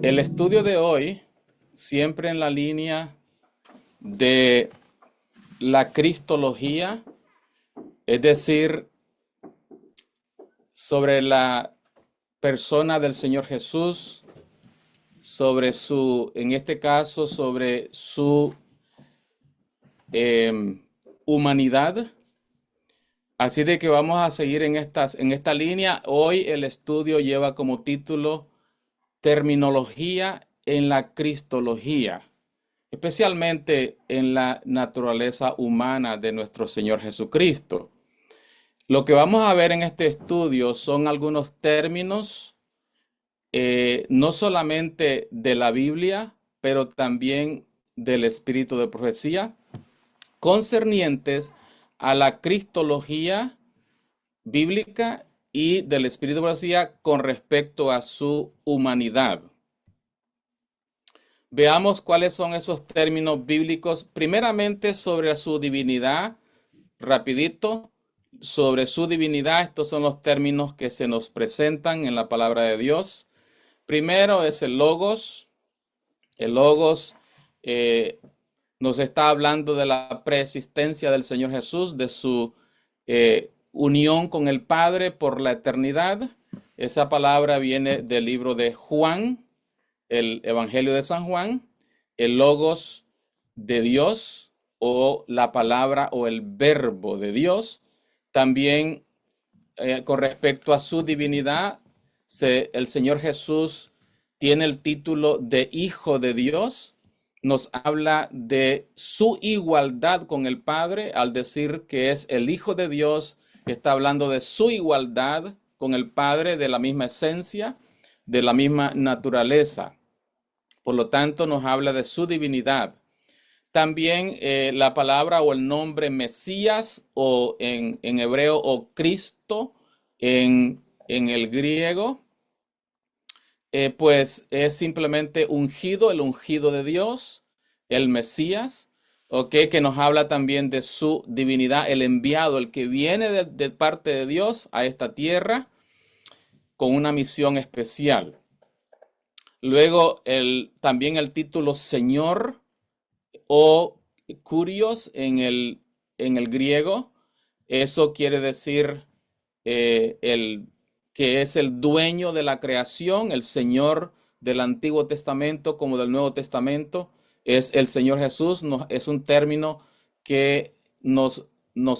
El estudio de hoy, siempre en la línea de la cristología, es decir, sobre la persona del Señor Jesús, sobre en este caso, sobre su humanidad. Así de que vamos a seguir en esta línea. Hoy el estudio lleva como título Terminología en la Cristología, especialmente en la naturaleza humana de nuestro Señor Jesucristo. Lo que vamos a ver en este estudio son algunos términos, no solamente de la Biblia, pero también del espíritu de profecía, concernientes a la cristología bíblica y del espíritu de profecía con respecto a su humanidad. Veamos cuáles son esos términos bíblicos. Primeramente sobre su divinidad, rapidito, sobre su divinidad. Estos son los términos que se nos presentan en la palabra de Dios. Primero es el Logos. El Logos nos está hablando de la preexistencia del Señor Jesús, de su unión con el Padre por la eternidad. Esa palabra viene del libro de Juan, el Evangelio de San Juan, el Logos de Dios o la palabra o el verbo de Dios. También con respecto a su divinidad, el Señor Jesús tiene el título de Hijo de Dios. Nos habla de su igualdad con el Padre al decir que es el Hijo de Dios. Está hablando de su igualdad con el Padre, de la misma esencia, de la misma naturaleza. Por lo tanto, nos habla de su divinidad. También la palabra o el nombre Mesías o en hebreo o Cristo en el griego, pues es simplemente ungido, el ungido de Dios, el Mesías, que nos habla también de su divinidad, el enviado, el que viene de parte de Dios a esta tierra con una misión especial. Luego también el título Señor o Kurios en el griego. Eso quiere decir que es el dueño de la creación, el Señor del Antiguo Testamento como del Nuevo Testamento. Es el Señor Jesús, es un término que nos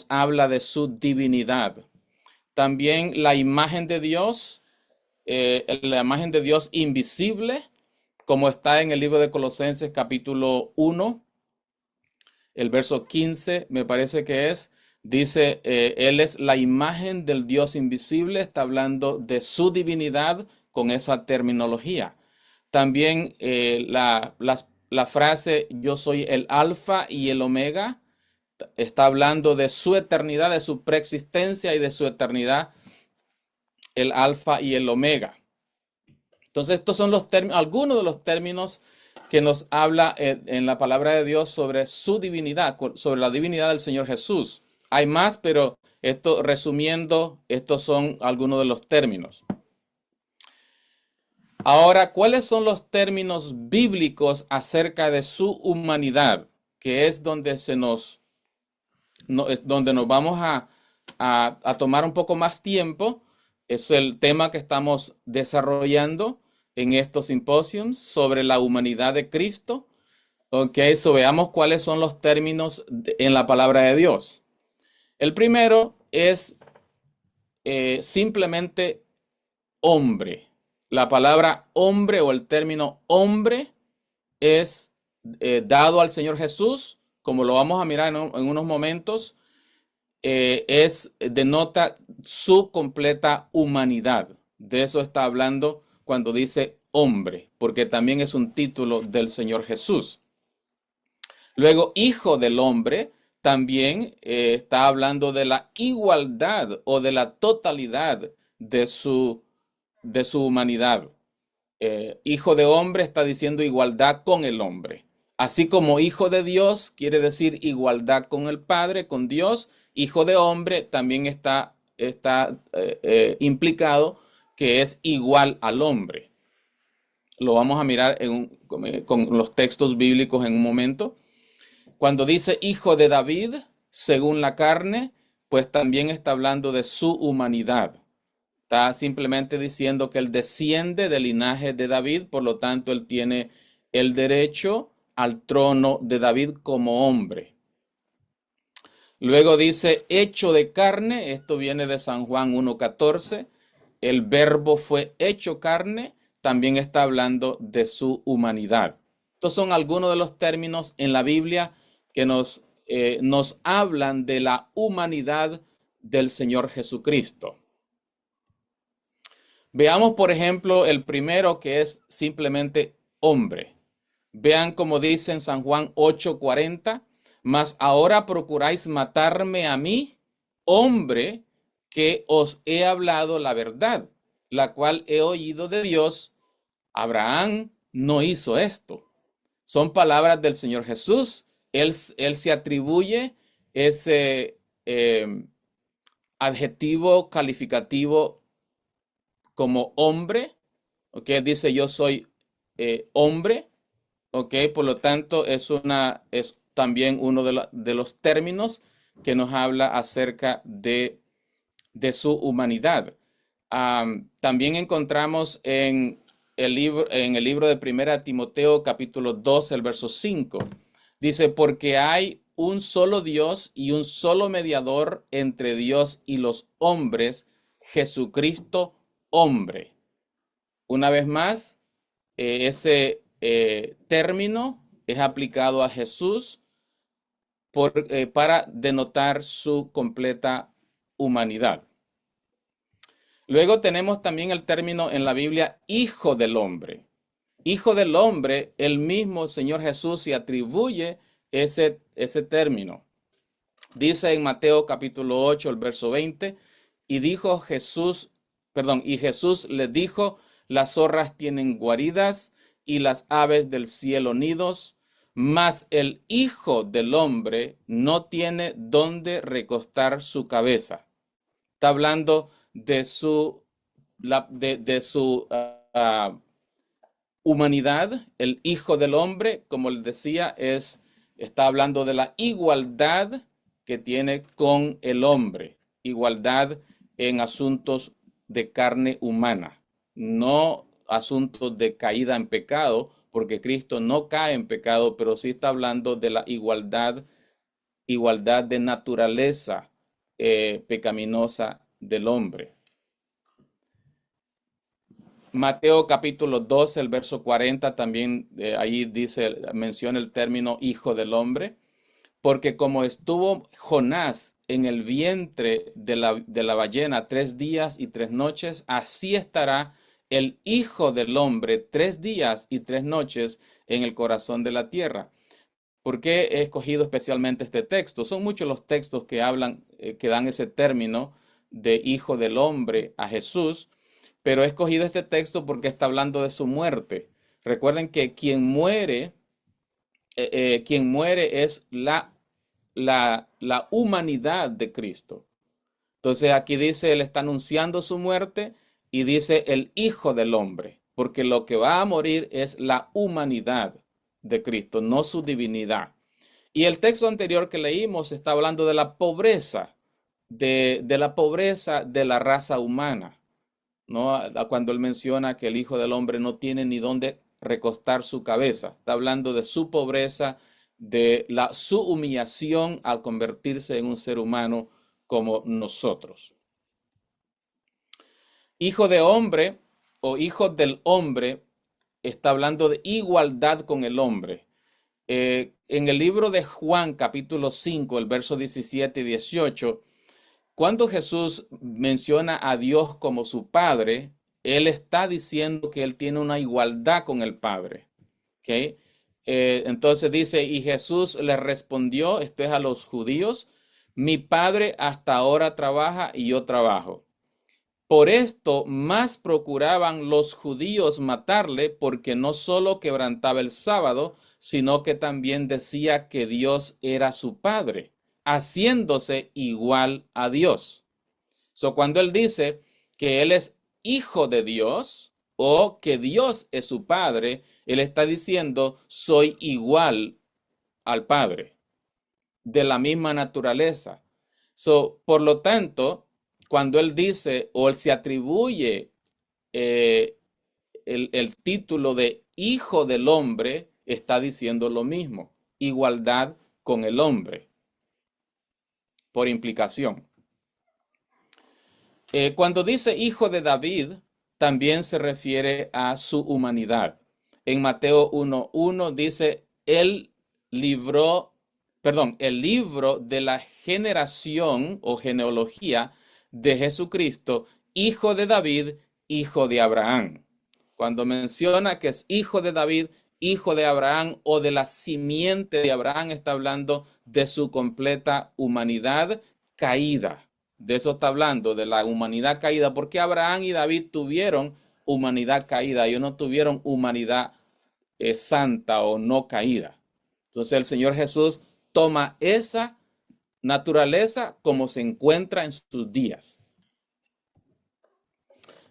habla de su divinidad. También la imagen de Dios, la imagen de Dios invisible, como está en el libro de Colosenses capítulo 1, el verso 15, me parece que dice, Él es la imagen del Dios invisible, está hablando de su divinidad con esa terminología. También la frase, yo soy el alfa y el omega, está hablando de su eternidad, de su preexistencia y de su eternidad, el alfa y el omega. Entonces, estos son algunos de los términos que nos habla en la palabra de Dios sobre su divinidad, sobre la divinidad del Señor Jesús. Hay más, pero resumiendo, estos son algunos de los términos. Ahora, ¿cuáles son los términos bíblicos acerca de su humanidad? Que es donde donde nos vamos a tomar un poco más tiempo. Es el tema que estamos desarrollando en estos simposios sobre la humanidad de Cristo. Veamos cuáles son los términos en la palabra de Dios. El primero es simplemente hombre. La palabra hombre o el término hombre es dado al Señor Jesús, como lo vamos a mirar en unos momentos, denota su completa humanidad. De eso está hablando cuando dice hombre, porque también es un título del Señor Jesús. Luego, hijo del hombre, también está hablando de la igualdad o de la totalidad de su humanidad. Hijo de hombre está diciendo igualdad con el hombre. Así como hijo de Dios quiere decir igualdad con el Padre, con Dios, hijo de hombre también está implicado que es igual al hombre. Lo vamos a mirar con los textos bíblicos en un momento. Cuando dice hijo de David, según la carne, pues también está hablando de su humanidad. Está simplemente diciendo que él desciende del linaje de David, por lo tanto él tiene el derecho al trono de David como hombre. Luego dice hecho de carne, esto viene de San Juan 1:14, el verbo fue hecho carne, también está hablando de su humanidad. Estos son algunos de los términos en la Biblia que nos hablan de la humanidad del Señor Jesucristo. Veamos, por ejemplo, el primero, que es simplemente hombre. Vean como dice en San Juan 8:40, mas ahora procuráis matarme a mí, hombre, que os he hablado la verdad, la cual he oído de Dios. Abraham no hizo esto. Son palabras del Señor Jesús. Él se atribuye ese adjetivo calificativo como hombre, ¿ok? Dice yo soy hombre, ¿ok? Por lo tanto es también uno de los términos que nos habla acerca de su humanidad. También encontramos en el libro de Primera Timoteo capítulo 2, el verso 5. Dice, porque hay un solo Dios y un solo mediador entre Dios y los hombres, Jesucristo hombre. Una vez más, ese término es aplicado a Jesús para denotar su completa humanidad. Luego tenemos también el término en la Biblia, hijo del hombre. Hijo del hombre, el mismo Señor Jesús se atribuye ese término. Dice en Mateo capítulo 8, el verso 20, y Jesús les dijo, las zorras tienen guaridas y las aves del cielo nidos, mas el Hijo del hombre no tiene dónde recostar su cabeza. Está hablando de su humanidad. El Hijo del hombre, como les decía, está hablando de la igualdad que tiene con el hombre, igualdad en asuntos de carne humana, no asuntos de caída en pecado, porque Cristo no cae en pecado, pero sí está hablando de la igualdad de naturaleza pecaminosa del hombre. Mateo capítulo 12, el verso 40, también ahí menciona el término hijo del hombre, porque como estuvo Jonás en el vientre de la ballena 3 días y 3 noches, así estará el Hijo del Hombre 3 días y 3 noches en el corazón de la tierra. ¿Por qué he escogido especialmente este texto? Son muchos los textos que que dan ese término de Hijo del Hombre a Jesús, pero he escogido este texto porque está hablando de su muerte. Recuerden que quien muere es la humanidad de Cristo. Entonces aquí dice, él está anunciando su muerte y dice el Hijo del Hombre, porque lo que va a morir es la humanidad de Cristo, no su divinidad. Y el texto anterior que leímos está hablando de la pobreza, de la pobreza de la raza humana, ¿no? Cuando él menciona que el Hijo del Hombre no tiene ni dónde recostar su cabeza. Está hablando de su pobreza, de su humillación al convertirse en un ser humano como nosotros. Hijo de hombre o hijo del hombre está hablando de igualdad con el hombre. En el libro de Juan capítulo 5, el verso 17 y 18, cuando Jesús menciona a Dios como su Padre, Él está diciendo que Él tiene una igualdad con el Padre. ¿Okay? Entonces dice, y Jesús le respondió, esto es a los judíos, mi Padre hasta ahora trabaja y yo trabajo. Por esto más procuraban los judíos matarle, porque no solo quebrantaba el sábado, sino que también decía que Dios era su Padre, haciéndose igual a Dios. Cuando él dice que él es hijo de Dios o que Dios es su Padre, él está diciendo, soy igual al Padre, de la misma naturaleza. Por lo tanto, cuando él dice o él se atribuye eh, el título de hijo del hombre, está diciendo lo mismo, igualdad con el hombre, por implicación. Cuando dice hijo de David, también se refiere a su humanidad. En Mateo 1:1 dice, él libró, perdón, el libro de la generación o genealogía de Jesucristo, hijo de David, hijo de Abraham. Cuando menciona que es hijo de David, hijo de Abraham o de la simiente de Abraham, está hablando de su completa humanidad caída. De eso está hablando, de la humanidad caída, porque Abraham y David tuvieron humanidad caída, ellos no tuvieron humanidad santa o no caída. Entonces el Señor Jesús toma esa naturaleza como se encuentra en sus días.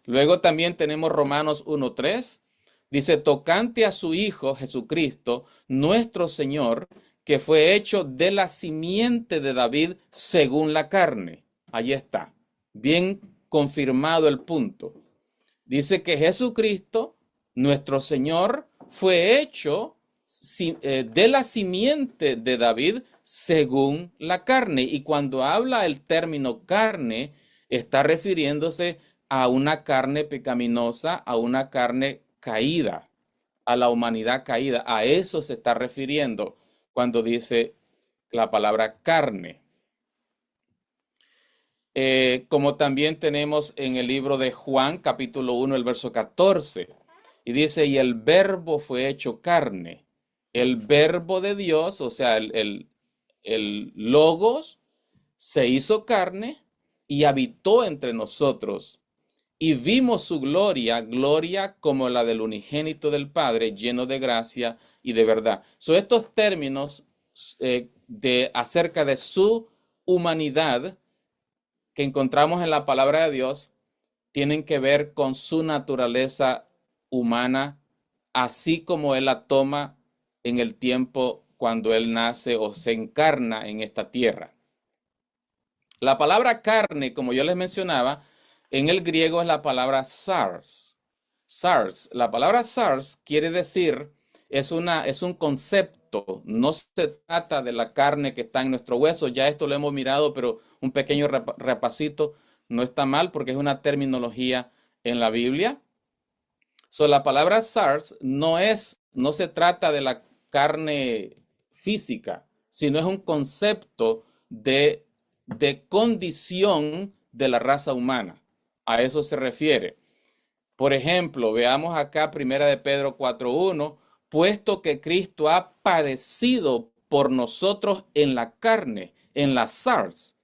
Luego también tenemos Romanos 1:3. Dice, tocante a su Hijo Jesucristo, nuestro Señor, que fue hecho de la simiente de David según la carne. Allí está, bien confirmado el punto. Dice que Jesucristo, nuestro Señor, fue hecho de la simiente de David según la carne. Y cuando habla el término carne, está refiriéndose a una carne pecaminosa, a una carne caída, a la humanidad caída. A eso se está refiriendo cuando dice la palabra carne. Como también tenemos en el libro de Juan, capítulo 1, el verso 14. Y dice, y el verbo fue hecho carne. El verbo de Dios, o sea, el logos, se hizo carne y habitó entre nosotros. Y vimos su gloria, gloria como la del unigénito del Padre, lleno de gracia y de verdad. Estos términos acerca de su humanidad que encontramos en la palabra de Dios tienen que ver con su naturaleza humana, así como Él la toma en el tiempo cuando Él nace o se encarna en esta tierra. La palabra carne, como yo les mencionaba, en el griego es la palabra sars. Sars. La palabra sars quiere decir, es un concepto, no se trata de la carne que está en nuestro hueso, ya esto lo hemos mirado, pero un pequeño repasito no está mal porque es una terminología en la Biblia. La palabra sars no se trata de la carne física, sino es un concepto de condición de la raza humana. A eso se refiere. Por ejemplo, veamos acá 1 de Pedro 4:1, puesto que Cristo ha padecido por nosotros en la carne, en la sars,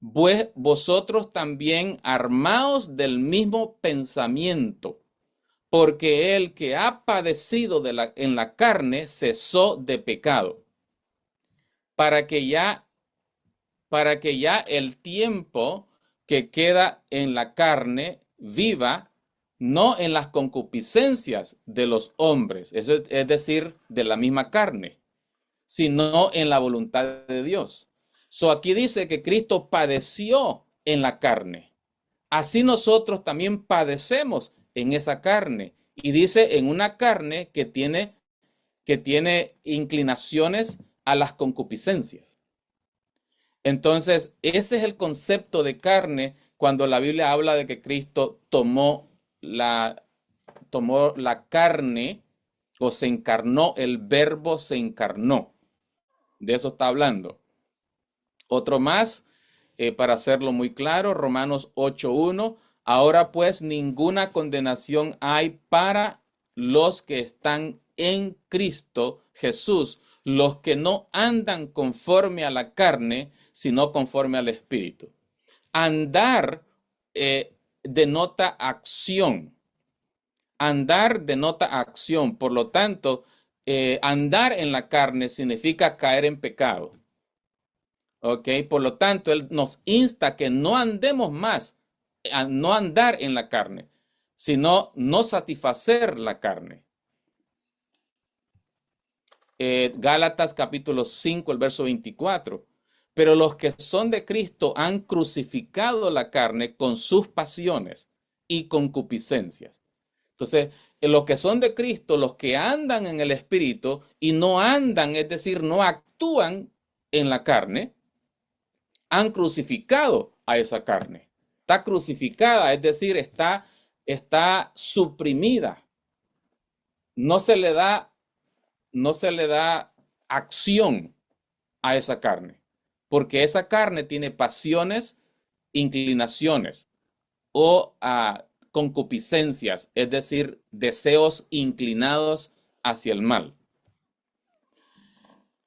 vosotros también armaos del mismo pensamiento, porque el que ha padecido en la carne cesó de pecado, para que ya el tiempo que queda en la carne viva, no en las concupiscencias de los hombres, eso es decir, de la misma carne, sino en la voluntad de Dios. Aquí dice que Cristo padeció en la carne. Así nosotros también padecemos en esa carne. Y dice en una carne que tiene inclinaciones a las concupiscencias. Entonces, ese es el concepto de carne cuando la Biblia habla de que Cristo tomó la carne o se encarnó, el verbo se encarnó. De eso está hablando. Otro más, para hacerlo muy claro, Romanos 8:1. Ahora pues ninguna condenación hay para los que están en Cristo Jesús, los que no andan conforme a la carne, sino conforme al Espíritu. Andar denota acción. Andar denota acción. Por lo tanto, andar en la carne significa caer en pecado. ¿Ok? Por lo tanto, Él nos insta que no andemos más, a no andar en la carne, sino no satisfacer la carne. Gálatas capítulo 5, el verso 24. Pero los que son de Cristo han crucificado la carne con sus pasiones y concupiscencias. Entonces, los que son de Cristo, los que andan en el Espíritu y no andan, es decir, no actúan en la carne, han crucificado a esa carne. Está crucificada, es decir, está suprimida. No se le da, no se le da acción a esa carne, porque esa carne tiene pasiones, inclinaciones o concupiscencias, es decir, deseos inclinados hacia el mal.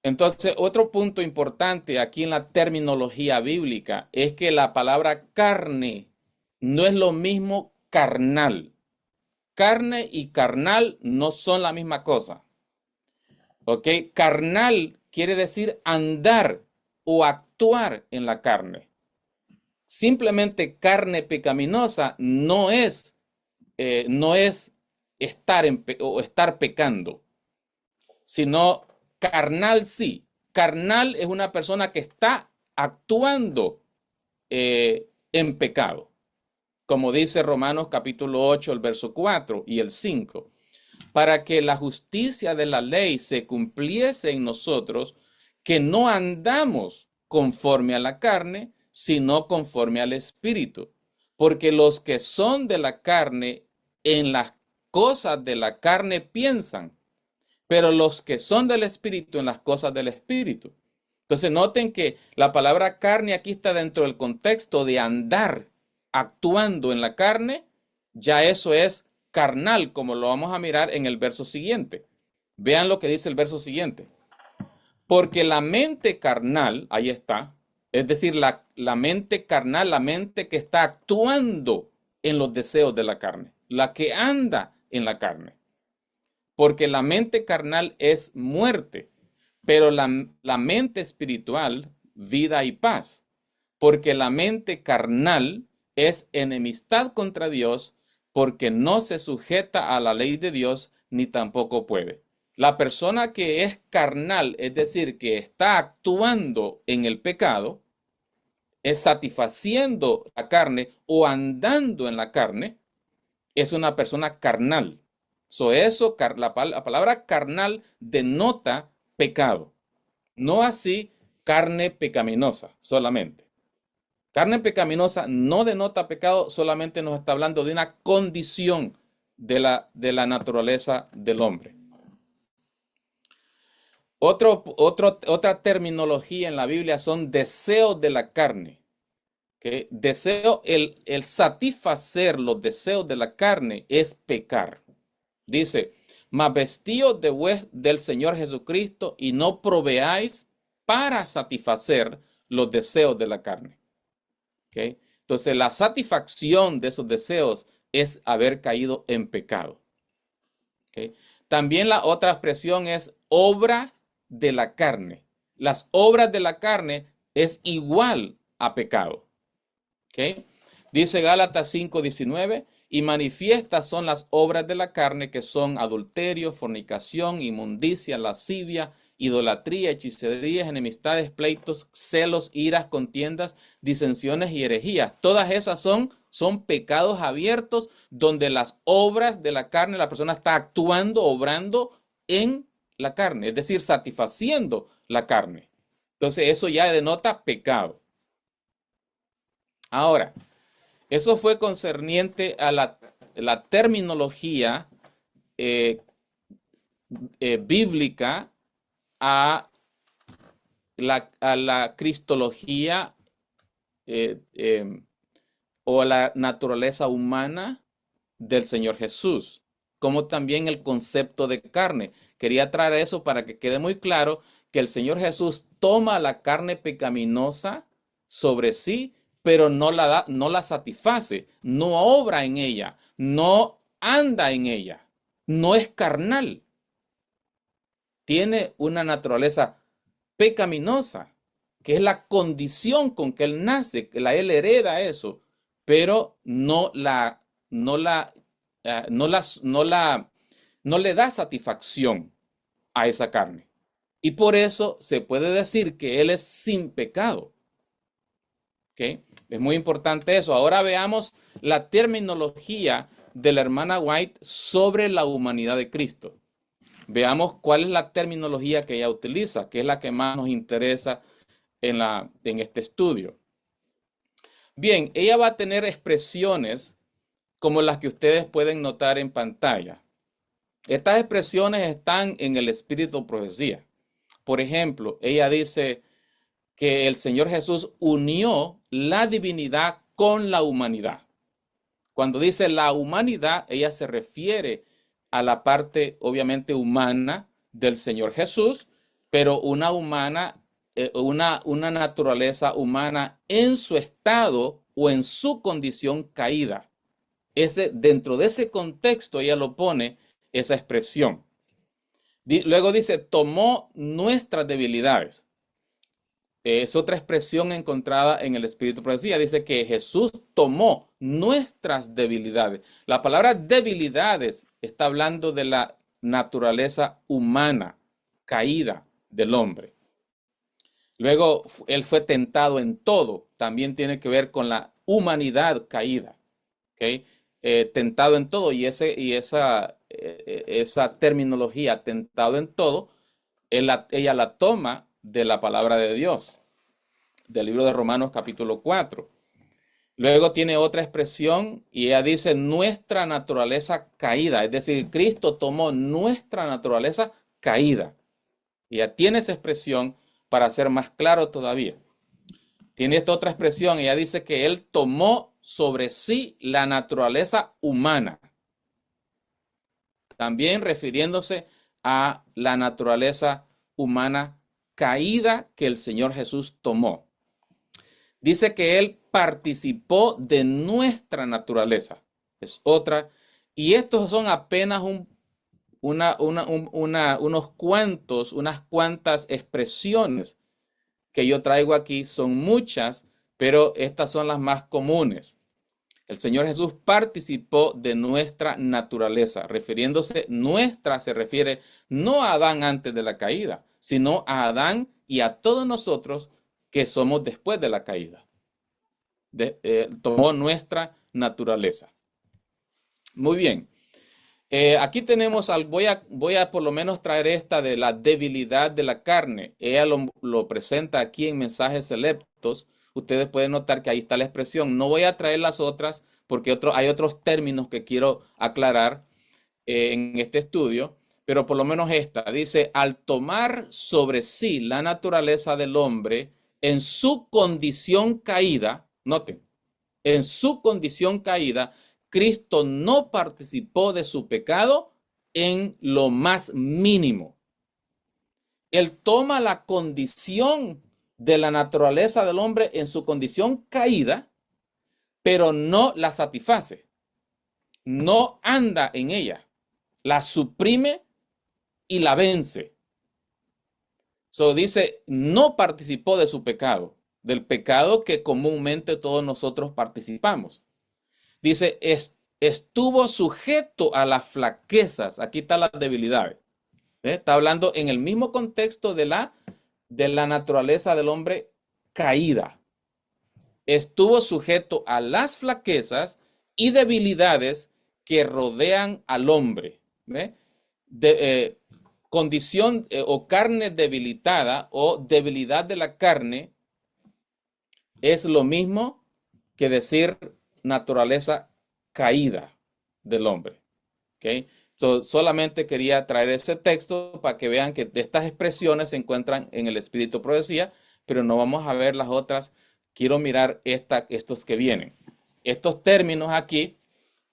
Entonces, otro punto importante aquí en la terminología bíblica es que la palabra carne no es lo mismo carnal. Carne y carnal no son la misma cosa. ¿Ok? Carnal quiere decir andar o actuar en la carne. Simplemente carne pecaminosa no es estar pecando, sino carnal sí. Carnal es una persona que está actuando en pecado, como dice Romanos capítulo 8, el verso 4 y el 5. Para que la justicia de la ley se cumpliese en nosotros, que no andamos conforme a la carne, sino conforme al Espíritu. Porque los que son de la carne, en las cosas de la carne piensan, pero los que son del Espíritu, en las cosas del Espíritu. Entonces noten que la palabra carne aquí está dentro del contexto de andar actuando en la carne. Ya eso es carnal, como lo vamos a mirar en el verso siguiente. Vean lo que dice el verso siguiente. Porque la mente carnal, ahí está, es decir, la mente carnal, la mente que está actuando en los deseos de la carne, la que anda en la carne. Porque la mente carnal es muerte, pero la mente espiritual, vida y paz. Porque la mente carnal es enemistad contra Dios, porque no se sujeta a la ley de Dios, ni tampoco puede. La persona que es carnal, es decir, que está actuando en el pecado, es satisfaciendo la carne o andando en la carne, es una persona carnal. La palabra carnal denota pecado, no así carne pecaminosa solamente. Carne pecaminosa no denota pecado, solamente nos está hablando de una condición de la naturaleza del hombre. Otra terminología en la Biblia son deseos de la carne. ¿Okay? El satisfacer los deseos de la carne es pecar. Dice, mas vestíos del Señor Jesucristo y no proveáis para satisfacer los deseos de la carne. ¿Okay? Entonces, la satisfacción de esos deseos es haber caído en pecado. ¿Okay? También la otra expresión es obra de la carne. Las obras de la carne es igual a pecado. ¿Okay? Dice Gálatas 5:19, y manifiestas son las obras de la carne, que son adulterio, fornicación, inmundicia, lascivia, idolatría, hechicerías, enemistades, pleitos, celos, iras, contiendas, disensiones y herejías. Todas esas son pecados abiertos donde las obras de la carne, la persona está actuando, obrando en la carne, es decir, satisfaciendo la carne. Entonces eso ya denota pecado. Ahora, eso fue concerniente a la terminología bíblica, a la cristología o a la naturaleza humana del Señor Jesús, como también el concepto de carne. Quería traer eso para que quede muy claro que el Señor Jesús toma la carne pecaminosa sobre sí pero no la satisface, no obra en ella, no anda en ella, no es carnal. Tiene una naturaleza pecaminosa, que es la condición con que él nace, que él hereda eso, pero no le da satisfacción a esa carne. Y por eso se puede decir que él es sin pecado. ¿Okay? Es muy importante eso. Ahora veamos la terminología de la hermana White sobre la humanidad de Cristo. Veamos cuál es la terminología que ella utiliza, que es la que más nos interesa en este estudio. Bien, ella va a tener expresiones como las que ustedes pueden notar en pantalla. Estas expresiones están en el espíritu de profecía. Por ejemplo, ella dice que el Señor Jesús unió la divinidad con la humanidad. Cuando dice la humanidad, ella se refiere a la parte obviamente humana del Señor Jesús, pero una naturaleza humana en su estado o en su condición caída. Dentro de ese contexto ella lo pone esa expresión. Luego dice, tomó nuestras debilidades. Es otra expresión encontrada en el Espíritu de Profecía. Dice que Jesús tomó nuestras debilidades. La palabra debilidades está hablando de la naturaleza humana, caída del hombre. Luego, él fue tentado en todo. También tiene que ver con la humanidad caída. ¿Okay? Tentado en todo. Y esa terminología, tentado en todo, ella la toma de la palabra de Dios, del libro de Romanos capítulo 4. Luego tiene otra expresión y ella dice nuestra naturaleza caída, es decir, Cristo tomó nuestra naturaleza caída. Y ella tiene esa expresión para ser más claro todavía. Tiene esta otra expresión, ella dice que Él tomó sobre sí la naturaleza humana. También refiriéndose a la naturaleza humana caída que el Señor Jesús tomó. Dice que Él participó de nuestra naturaleza. Es otra. Y estos son apenas unas cuantas expresiones que yo traigo aquí. Son muchas, pero estas son las más comunes. El Señor Jesús participó de nuestra naturaleza. Refiriéndose, nuestra se refiere no a Adán antes de la caída, sino a Adán y a todos nosotros que somos después de la caída. Tomó nuestra naturaleza. Muy bien. Aquí tenemos, voy a por lo menos traer esta de la debilidad de la carne. Ella lo presenta aquí en Mensajes Selectos. Ustedes pueden notar que ahí está la expresión. No voy a traer las otras porque hay otros términos que quiero aclarar en este estudio. Pero por lo menos esta dice, al tomar sobre sí la naturaleza del hombre en su condición caída, noten, en su condición caída, Cristo no participó de su pecado en lo más mínimo. Él toma la condición de la naturaleza del hombre en su condición caída, pero no la satisface, no anda en ella, la suprime y la vence. Dice, no participó de su pecado, del pecado que comúnmente todos nosotros participamos. Dice, estuvo sujeto a las flaquezas. Aquí está las debilidades. Está hablando en el mismo contexto de la naturaleza del hombre caída. Estuvo sujeto a las flaquezas y debilidades que rodean al hombre. Condición o carne debilitada o debilidad de la carne es lo mismo que decir naturaleza caída del hombre. ¿Okay? Solamente quería traer ese texto para que vean que estas expresiones se encuentran en el Espíritu de Profecía, pero no vamos a ver las otras. Quiero mirar estos que vienen. Estos términos aquí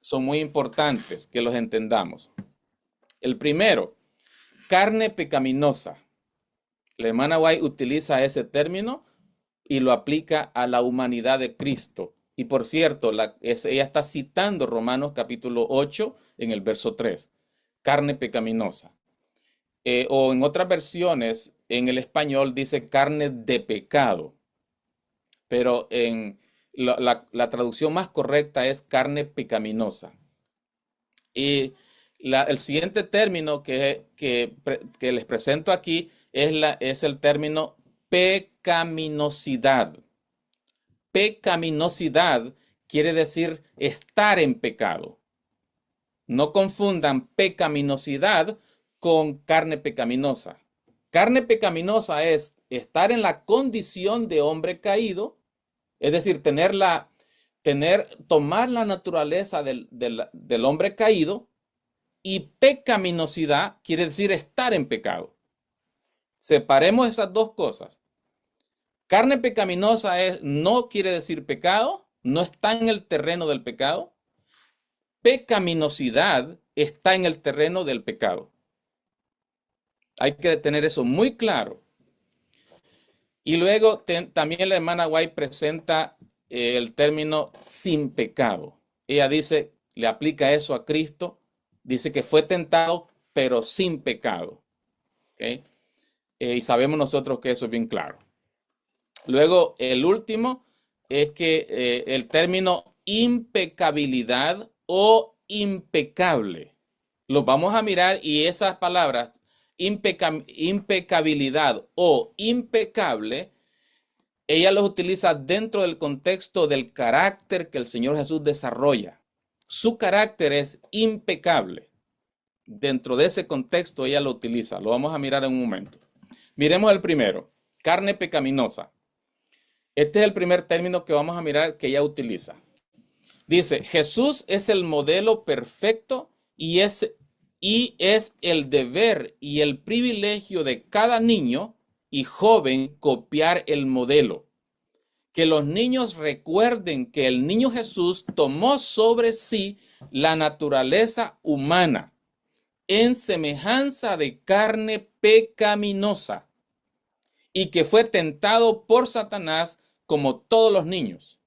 son muy importantes que los entendamos. El primero, carne pecaminosa. La hermana White utiliza ese término y lo aplica a la humanidad de Cristo. Y por cierto, ella está citando Romanos capítulo 8 en el verso 3, carne pecaminosa. O en otras versiones, en el español dice carne de pecado, pero en la traducción más correcta es carne pecaminosa. Y el siguiente término que les presento aquí es el término pecaminosidad. Pecaminosidad quiere decir estar en pecado. No confundan pecaminosidad con carne pecaminosa. Carne pecaminosa es estar en la condición de hombre caído, es decir, tomar la naturaleza del hombre caído, y pecaminosidad quiere decir estar en pecado. Separemos esas dos cosas. Carne pecaminosa no quiere decir pecado, no está en el terreno del pecado. Pecaminosidad está en el terreno del pecado. Hay que tener eso muy claro. Y luego también la hermana White presenta el término sin pecado. Ella dice, le aplica eso a Cristo, dice que fue tentado, pero sin pecado. ¿Okay? Y sabemos nosotros que eso es bien claro. Luego, el último es que el término impecabilidad o impecable. Lo vamos a mirar y esas palabras, impecabilidad o impecable, ella los utiliza dentro del contexto del carácter que el Señor Jesús desarrolla. Su carácter es impecable. Dentro de ese contexto ella lo utiliza. Lo vamos a mirar en un momento. Miremos el primero, carne pecaminosa. Este es el primer término que vamos a mirar que ella utiliza. Dice, Jesús es el modelo perfecto y es el deber y el privilegio de cada niño y joven copiar el modelo. Que los niños recuerden que el niño Jesús tomó sobre sí la naturaleza humana en semejanza de carne pecaminosa y que fue tentado por Satanás como todos los niños.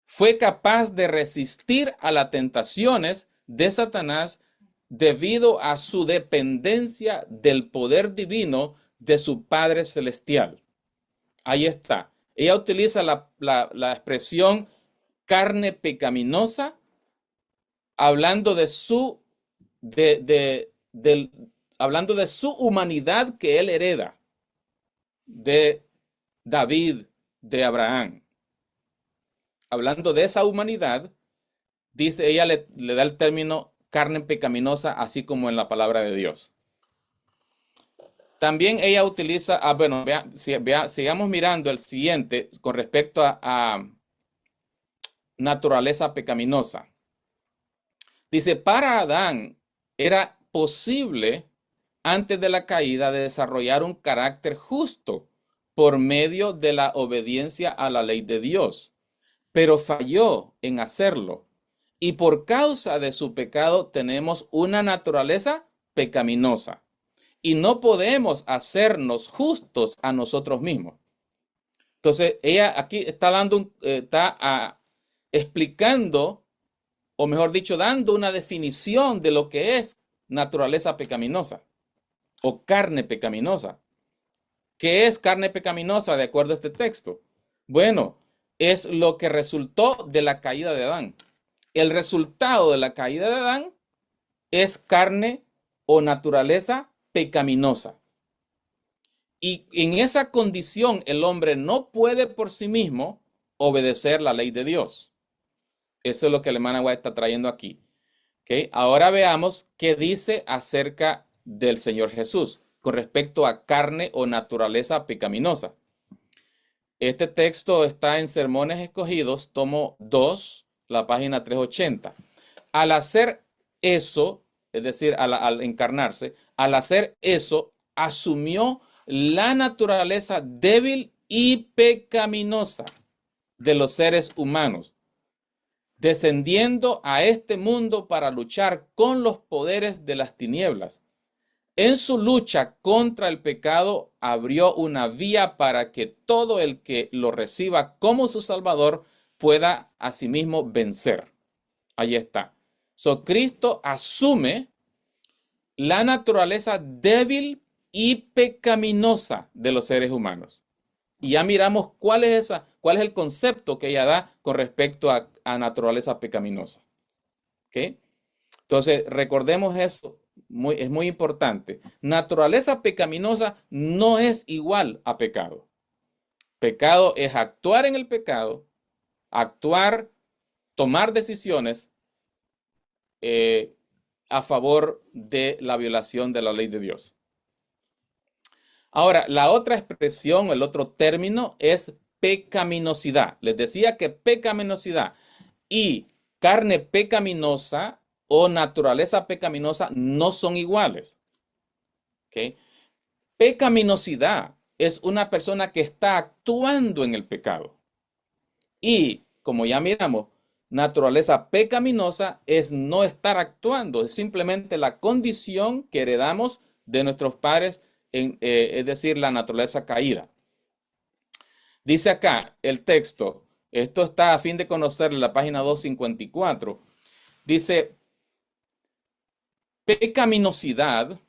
Fue capaz de resistir a las tentaciones de Satanás debido a su dependencia del poder divino de su Padre Celestial. Ahí está. Ella utiliza la expresión carne pecaminosa, hablando de su humanidad que él hereda de David, de Abraham. Hablando de esa humanidad, dice, ella le da el término carne pecaminosa, así como en la palabra de Dios. También ella utiliza, sigamos mirando el siguiente con respecto a naturaleza pecaminosa. Dice, para Adán era posible antes de la caída de desarrollar un carácter justo por medio de la obediencia a la ley de Dios, pero falló en hacerlo. Y por causa de su pecado tenemos una naturaleza pecaminosa. Y no podemos hacernos justos a nosotros mismos. Entonces, ella aquí está explicando, o mejor dicho, dando una definición de lo que es naturaleza pecaminosa o carne pecaminosa. ¿Qué es carne pecaminosa de acuerdo a este texto? Bueno, es lo que resultó de la caída de Adán. El resultado de la caída de Adán es carne o naturaleza pecaminosa. Y en esa condición el hombre no puede por sí mismo obedecer la ley de Dios. Eso es lo que la hermana White está trayendo aquí. ¿Okay? Ahora veamos qué dice acerca del Señor Jesús con respecto a carne o naturaleza pecaminosa. Este texto está en Sermones Escogidos, tomo 2, la página 380. Al hacer eso, es decir, al encarnarse, al hacer eso, asumió la naturaleza débil y pecaminosa de los seres humanos, descendiendo a este mundo para luchar con los poderes de las tinieblas, En su lucha contra el pecado, abrió una vía para que todo el que lo reciba como su Salvador pueda asimismo vencer. Ahí está. So, Cristo asume la naturaleza débil y pecaminosa de los seres humanos. Y ya miramos cuál es el concepto que ella da con respecto a naturaleza pecaminosa. ¿Ok? Entonces, recordemos eso, es muy importante. Naturaleza pecaminosa no es igual a pecado. Pecado es actuar en el pecado, actuar, tomar decisiones a favor de la violación de la ley de Dios. Ahora, la otra expresión, el otro término es pecaminosidad. Les decía que pecaminosidad y carne pecaminosa o naturaleza pecaminosa no son iguales. ¿Okay? Pecaminosidad es una persona que está actuando en el pecado. Y como ya miramos, naturaleza pecaminosa es no estar actuando, es simplemente la condición que heredamos de nuestros padres, es decir, la naturaleza caída. Dice acá el texto, esto está a fin de conocer en la página 254, dice, pecaminosidad,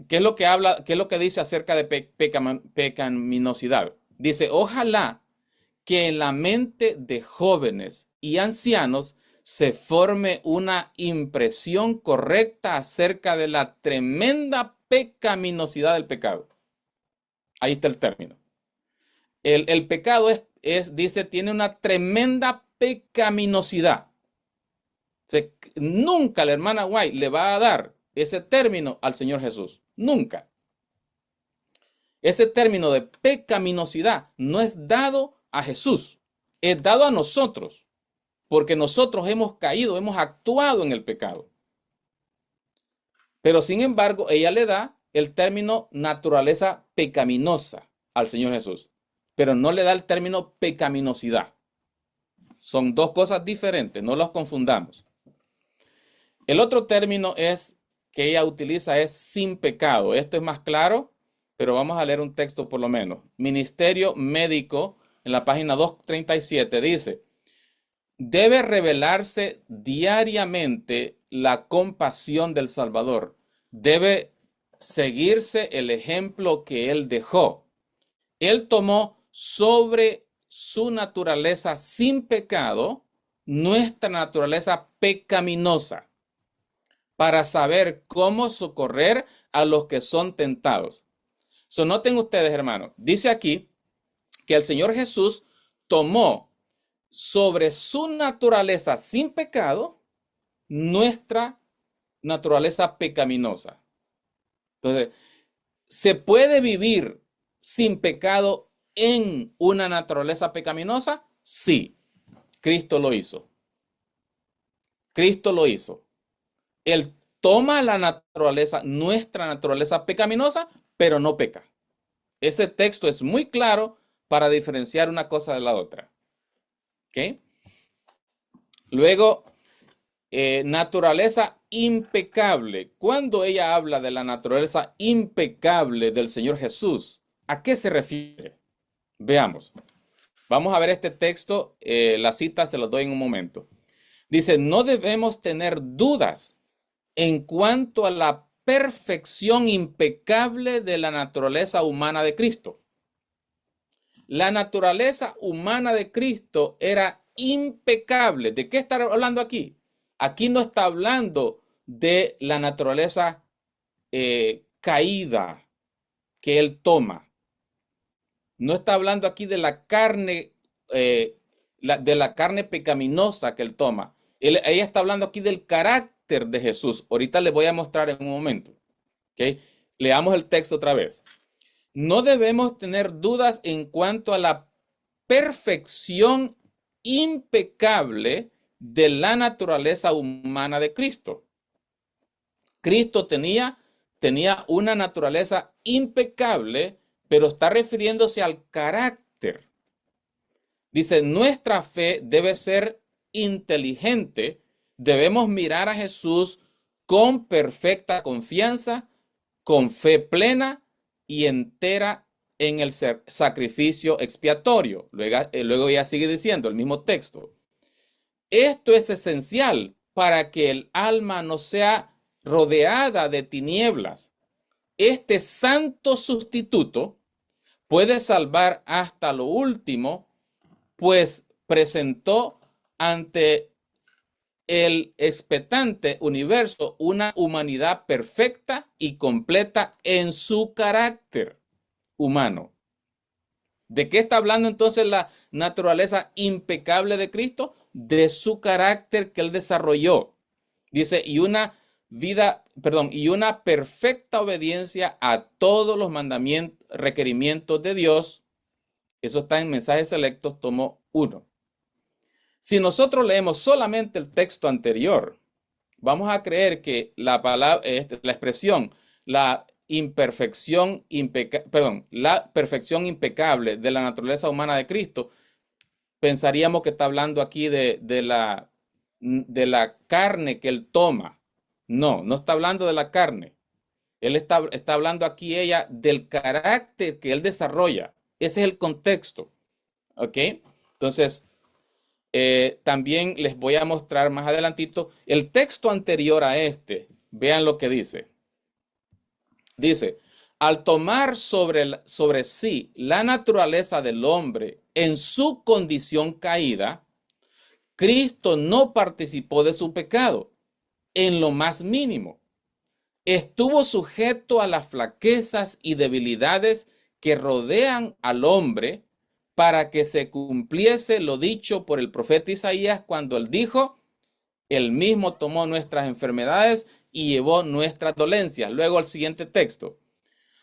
¿qué es lo que habla, qué es lo que dice acerca de pecaminosidad? Dice, ojalá que en la mente de jóvenes y ancianos se forme una impresión correcta acerca de la tremenda pecaminosidad del pecado. Ahí está el término. El pecado dice, tiene una tremenda pecaminosidad. O sea, nunca la hermana White le va a dar ese término al Señor Jesús. Nunca. Ese término de pecaminosidad no es dado a Jesús, es dado a nosotros, porque nosotros hemos caído, hemos actuado en el pecado. Pero sin embargo, ella le da el término naturaleza pecaminosa al Señor Jesús, pero no le da el término pecaminosidad. Son dos cosas diferentes, no los confundamos. El otro término que ella utiliza es sin pecado. Esto es más claro, pero vamos a leer un texto por lo menos. Ministerio Médico, en la página 237, dice, debe revelarse diariamente la compasión del Salvador. Debe seguirse el ejemplo que él dejó. Él tomó sobre su naturaleza sin pecado nuestra naturaleza pecaminosa para saber cómo socorrer a los que son tentados. Noten ustedes, hermanos, dice aquí que el Señor Jesús tomó sobre su naturaleza sin pecado nuestra naturaleza pecaminosa. Entonces, ¿se puede vivir sin pecado en una naturaleza pecaminosa? Sí, Cristo lo hizo. Cristo lo hizo. Él toma la naturaleza, nuestra naturaleza pecaminosa, pero no peca. Ese texto es muy claro para diferenciar una cosa de la otra. ¿Ok? Luego, naturaleza impecable. Cuando ella habla de la naturaleza impecable del Señor Jesús, ¿a qué se refiere? Veamos. Vamos a ver este texto. La cita se los doy en un momento. Dice, no debemos tener dudas en cuanto a la perfección impecable de la naturaleza humana de Cristo. La naturaleza humana de Cristo era impecable. ¿De qué está hablando aquí? Aquí no está hablando de la naturaleza caída que él toma. No está hablando aquí de la carne, de la carne pecaminosa que él toma. Ella está hablando aquí del carácter de Jesús. Ahorita les voy a mostrar en un momento. ¿Okay? Leamos el texto otra vez. No debemos tener dudas en cuanto a la perfección impecable de la naturaleza humana de Cristo. Cristo tenía una naturaleza impecable, pero está refiriéndose al carácter. Dice, nuestra fe debe ser inteligente, debemos mirar a Jesús con perfecta confianza con fe plena y entera en el sacrificio expiatorio. Luego ya sigue diciendo el mismo texto. Esto es esencial para que el alma no sea rodeada de tinieblas. Este santo sustituto puede salvar hasta lo último, pues presentó ante el expectante universo una humanidad perfecta y completa en su carácter humano. ¿De qué está hablando entonces la naturaleza impecable de Cristo? De su carácter que él desarrolló. Dice, y una perfecta obediencia a todos los mandamientos, requerimientos de Dios. Eso está en Mensajes Selectos, tomo 1. Si nosotros leemos solamente el texto anterior, vamos a creer que la expresión, la perfección impecable de la naturaleza humana de Cristo, pensaríamos que está hablando aquí de la carne que él toma. No, no está hablando de la carne. Él está hablando aquí ella del carácter que él desarrolla. Ese es el contexto. ¿Ok? Entonces, también les voy a mostrar más adelantito el texto anterior a este. Vean lo que dice. Dice, al tomar sobre sí la naturaleza del hombre en su condición caída, Cristo no participó de su pecado en lo más mínimo. Estuvo sujeto a las flaquezas y debilidades que rodean al hombre para que se cumpliese lo dicho por el profeta Isaías cuando él dijo, él mismo tomó nuestras enfermedades y llevó nuestras dolencias. Luego el siguiente texto.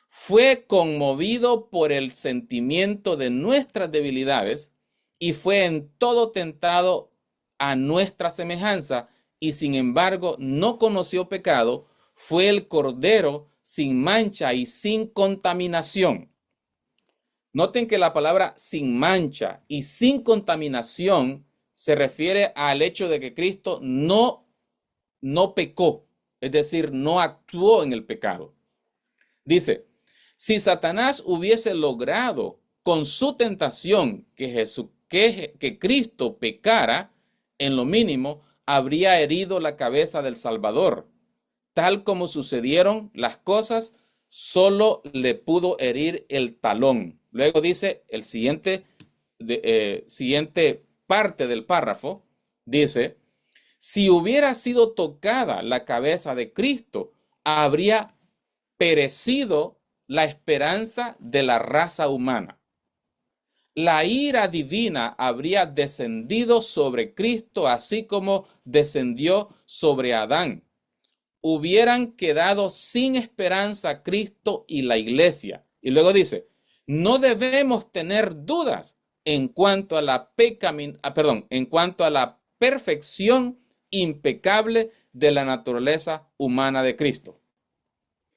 Fue conmovido por el sentimiento de nuestras debilidades y fue en todo tentado a nuestra semejanza y sin embargo no conoció pecado. Fue el Cordero sin mancha y sin contaminación. Noten que la palabra sin mancha y sin contaminación se refiere al hecho de que Cristo no pecó, es decir, no actuó en el pecado. Dice, si Satanás hubiese logrado con su tentación que Cristo pecara, en lo mínimo, habría herido la cabeza del Salvador. Tal como sucedieron las cosas, solo le pudo herir el talón. Luego dice el siguiente parte del párrafo, dice, si hubiera sido tocada la cabeza de Cristo, habría perecido la esperanza de la raza humana. La ira divina habría descendido sobre Cristo, así como descendió sobre Adán. Hubieran quedado sin esperanza Cristo y la iglesia. Y luego dice, no debemos tener dudas en cuanto a la perfección impecable de la naturaleza humana de Cristo.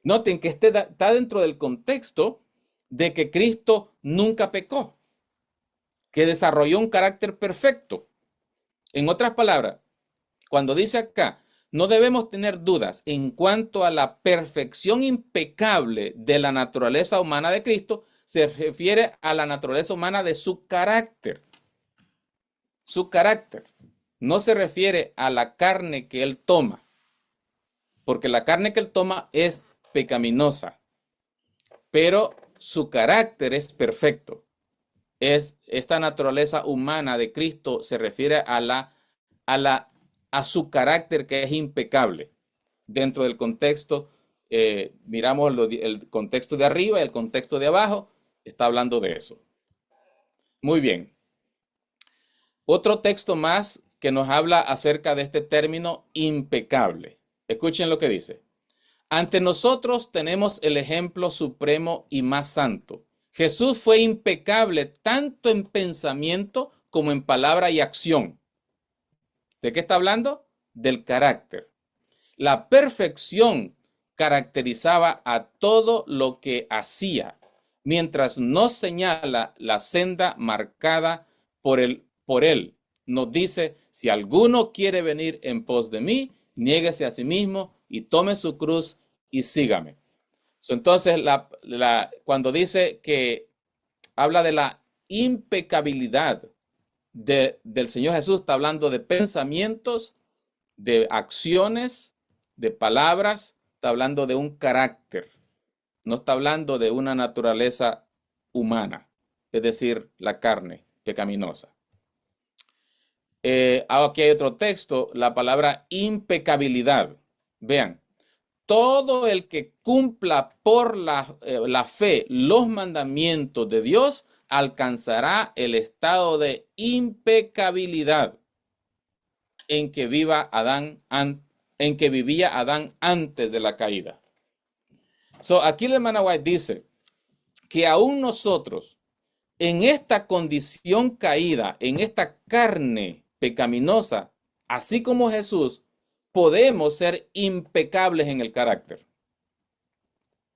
Noten que está dentro del contexto de que Cristo nunca pecó, que desarrolló un carácter perfecto. En otras palabras, cuando dice acá, no debemos tener dudas en cuanto a la perfección impecable de la naturaleza humana de Cristo, se refiere a la naturaleza humana de su carácter. Su carácter. No se refiere a la carne que él toma, porque la carne que él toma es pecaminosa, pero su carácter es perfecto. Esta naturaleza humana de Cristo se refiere a su carácter que es impecable. Dentro del contexto, miramos el contexto de arriba y el contexto de abajo, está hablando de eso. Muy bien. Otro texto más que nos habla acerca de este término impecable. Escuchen lo que dice. Ante nosotros tenemos el ejemplo supremo y más santo. Jesús fue impecable tanto en pensamiento como en palabra y acción. ¿De qué está hablando? Del carácter. La perfección caracterizaba a todo lo que hacía, mientras nos señala la senda marcada por él. Nos dice, si alguno quiere venir en pos de mí, niéguese a sí mismo y tome su cruz y sígame. Entonces, cuando dice que habla de la impecabilidad del Señor Jesús, está hablando de pensamientos, de acciones, de palabras, está hablando de un carácter, no está hablando de una naturaleza humana, es decir, la carne pecaminosa. Aquí hay otro texto, la palabra impecabilidad. Vean, todo el que cumpla por la fe los mandamientos de Dios alcanzará el estado de impecabilidad en que vivía Adán antes de la caída. Aquí la hermana White dice que aún nosotros, en esta condición caída, en esta carne pecaminosa, así como Jesús, podemos ser impecables en el carácter.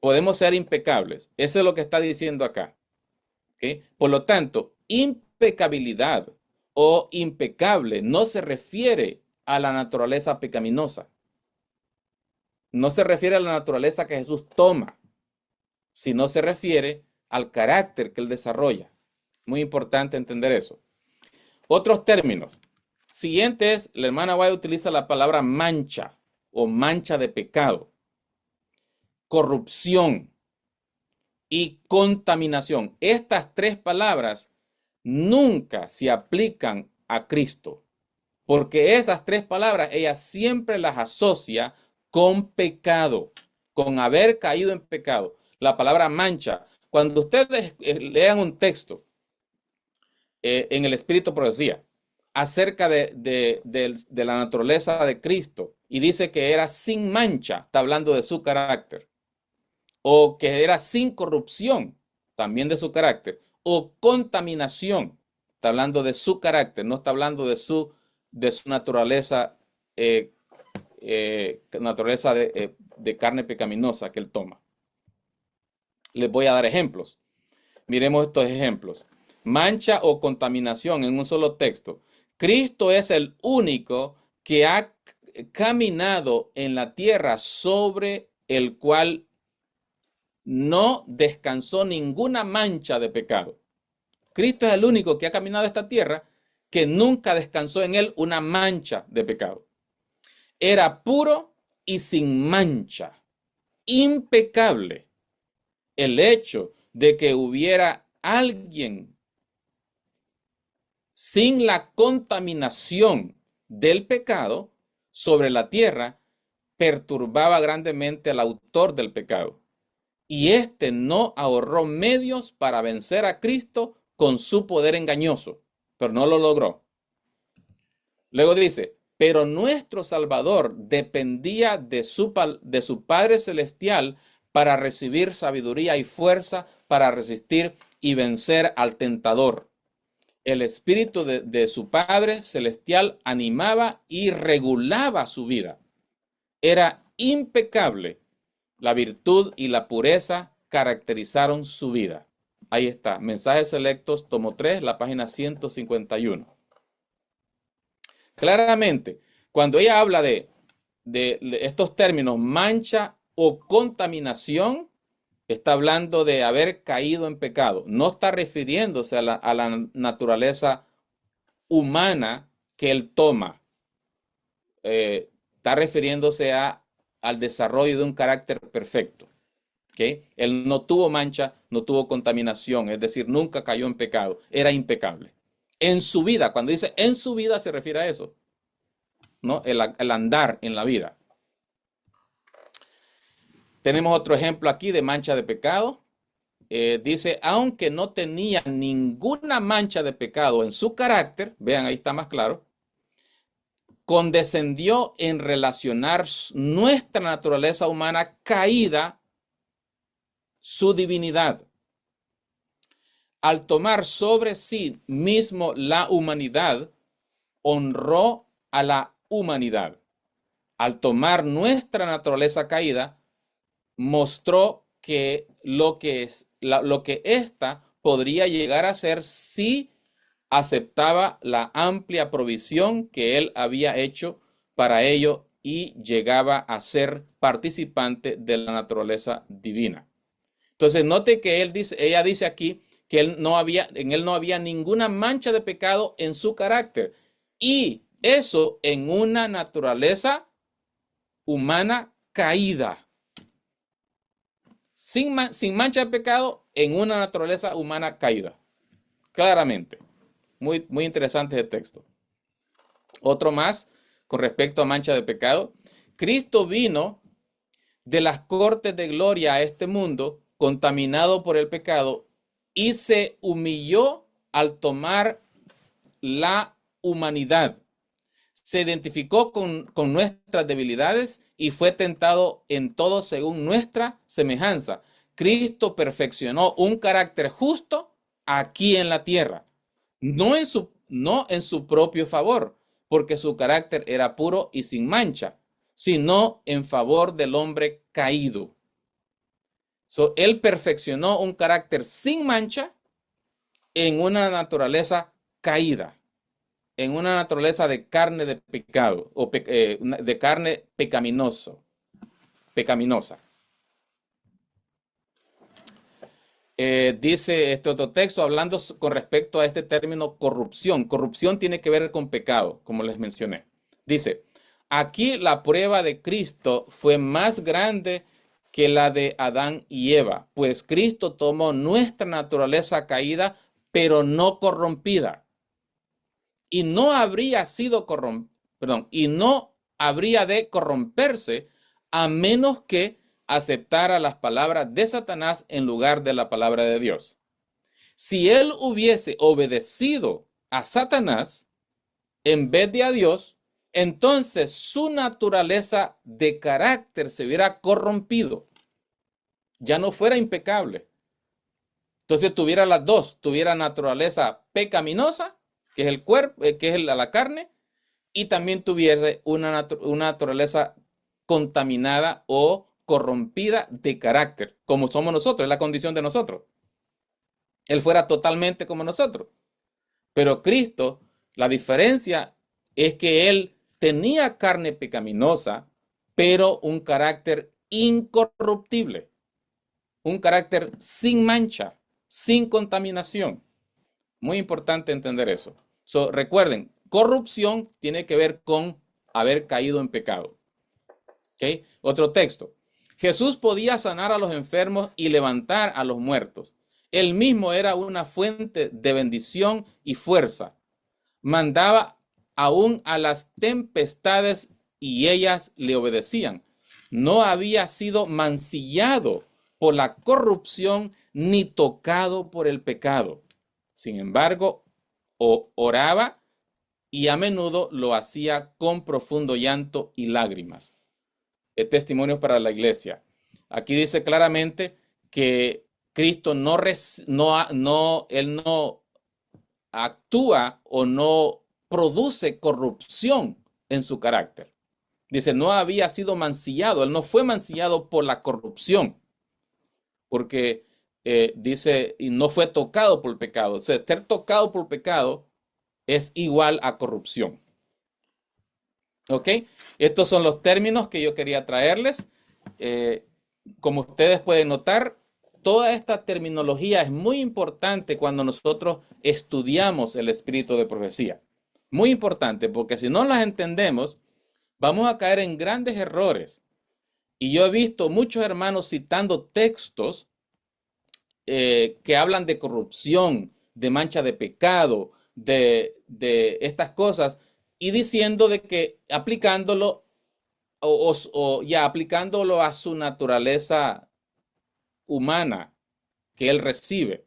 Podemos ser impecables. Eso es lo que está diciendo acá. ¿Okay? Por lo tanto, impecabilidad o impecable no se refiere a la naturaleza pecaminosa. No se refiere a la naturaleza que Jesús toma, sino se refiere al carácter que él desarrolla. Muy importante entender eso. Otros términos. Siguiente es, la hermana White utiliza la palabra mancha o mancha de pecado, corrupción y contaminación. Estas tres palabras nunca se aplican a Cristo, porque esas tres palabras ella siempre las asocia con pecado, con haber caído en pecado. La palabra mancha, cuando ustedes lean un texto en el Espíritu Profecía acerca de la naturaleza de Cristo y dice que era sin mancha, está hablando de su carácter, o que era sin corrupción, también de su carácter, o contaminación, está hablando de su carácter, no está hablando de su naturaleza, naturaleza de carne pecaminosa que él toma. Les voy a dar ejemplos. Miremos estos ejemplos. Mancha o contaminación en un solo texto. Cristo es el único que ha caminado en la tierra sobre el cual no descansó ninguna mancha de pecado. Cristo es el único que ha caminado esta tierra que nunca descansó en él una mancha de pecado. Era puro y sin mancha, impecable. El hecho de que hubiera alguien sin la contaminación del pecado sobre la tierra perturbaba grandemente al autor del pecado. Y éste no ahorró medios para vencer a Cristo con su poder engañoso, pero no lo logró. Luego dice, pero nuestro Salvador dependía de su Padre Celestial para recibir sabiduría y fuerza para resistir y vencer al tentador. El espíritu de su Padre Celestial animaba y regulaba su vida. Era impecable. La virtud y la pureza caracterizaron su vida. Ahí está, Mensajes Selectos, tomo 3, la página 151. Claramente, cuando ella habla de estos términos, mancha o contaminación, está hablando de haber caído en pecado. No está refiriéndose a la naturaleza humana que él toma. Está refiriéndose al desarrollo de un carácter perfecto. ¿Okay? Él no tuvo mancha, no tuvo contaminación, es decir, nunca cayó en pecado, era impecable. En su vida, cuando dice en su vida se refiere a eso, ¿no? El andar en la vida. Tenemos otro ejemplo aquí de mancha de pecado. Dice, aunque no tenía ninguna mancha de pecado en su carácter, vean, ahí está más claro, condescendió en relacionar nuestra naturaleza humana caída, su divinidad. Al tomar sobre sí mismo la humanidad, honró a la humanidad. Al tomar nuestra naturaleza caída, mostró que lo que ésta podría llegar a ser si aceptaba la amplia provisión que él había hecho para ello y llegaba a ser participante de la naturaleza divina. Entonces, note que ella dice aquí que en él no había ninguna mancha de pecado en su carácter. Y eso en una naturaleza humana caída. Sin mancha de pecado en una naturaleza humana caída. Claramente. Muy, muy interesante ese texto. Otro más con respecto a mancha de pecado. Cristo vino de las cortes de gloria a este mundo contaminado por el pecado y se humilló al tomar la humanidad. Se identificó con nuestras debilidades y fue tentado en todo según nuestra semejanza. Cristo perfeccionó un carácter justo aquí en la tierra, no en su propio favor, porque su carácter era puro y sin mancha, sino en favor del hombre caído. Él perfeccionó un carácter sin mancha en una naturaleza caída, en una naturaleza de carne de pecado o de carne pecaminosa. Dice este otro texto hablando con respecto a este término corrupción. Corrupción tiene que ver con pecado, como les mencioné. Dice, aquí la prueba de Cristo fue más grande que la de Adán y Eva, pues Cristo tomó nuestra naturaleza caída, pero no corrompida. Y no habría y no habría de corromperse a menos que aceptara las palabras de Satanás en lugar de la palabra de Dios. Si él hubiese obedecido a Satanás en vez de a Dios, entonces su naturaleza de carácter se hubiera corrompido. Ya no fuera impecable. Entonces tuviera las dos, tuviera naturaleza pecaminosa, que es el cuerpo, que es la carne, y también tuviese una naturaleza contaminada o corrompida de carácter, como somos nosotros, es la condición de nosotros. Él fuera totalmente como nosotros. Pero Cristo, la diferencia es que él tenía carne pecaminosa, pero un carácter incorruptible, un carácter sin mancha, sin contaminación. Muy importante entender eso. Recuerden, corrupción tiene que ver con haber caído en pecado. ¿Okay? Otro texto. Jesús podía sanar a los enfermos y levantar a los muertos. Él mismo era una fuente de bendición y fuerza. Mandaba aún a las tempestades y ellas le obedecían. No había sido mancillado por la corrupción ni tocado por el pecado. Sin embargo, oraba y a menudo lo hacía con profundo llanto y lágrimas. Testimonios para la iglesia. Aquí dice claramente que Cristo él no actúa o no produce corrupción en su carácter. Dice, no había sido mancillado, él no fue mancillado por la corrupción, porque dice, y no fue tocado por el pecado. O sea, ser tocado por el pecado es igual a corrupción. ¿Ok? Estos son los términos que yo quería traerles. Como ustedes pueden notar, toda esta terminología es muy importante cuando nosotros estudiamos el espíritu de profecía. Muy importante, porque si no las entendemos, vamos a caer en grandes errores. Y yo he visto muchos hermanos citando textos que hablan de corrupción, de mancha de pecado, de estas cosas, y diciendo de que aplicándolo aplicándolo a su naturaleza humana que él recibe.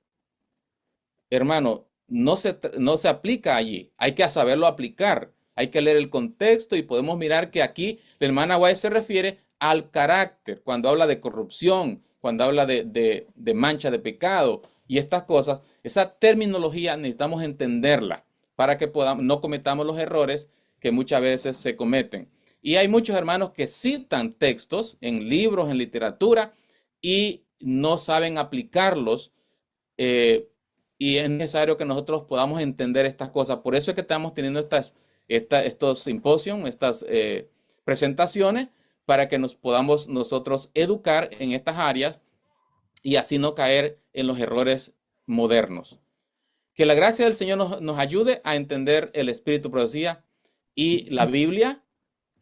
Hermano, no se aplica allí. Hay que saberlo aplicar. Hay que leer el contexto y podemos mirar que aquí la hermana White se refiere al carácter, cuando habla de corrupción, cuando habla de mancha de pecado y estas cosas. Esa terminología necesitamos entenderla para que no cometamos los errores que muchas veces se cometen. Y hay muchos hermanos que citan textos en libros, en literatura, y no saben aplicarlos. Y es necesario que nosotros podamos entender estas cosas. Por eso es que estamos teniendo estos simposios, estas presentaciones para que nos podamos nosotros educar en estas áreas y así no caer en los errores modernos. Que la gracia del Señor nos ayude a entender el espíritu de profecía y la Biblia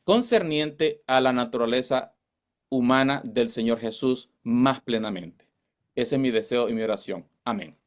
concerniente a la naturaleza humana del Señor Jesús más plenamente. Ese es mi deseo y mi oración. Amén.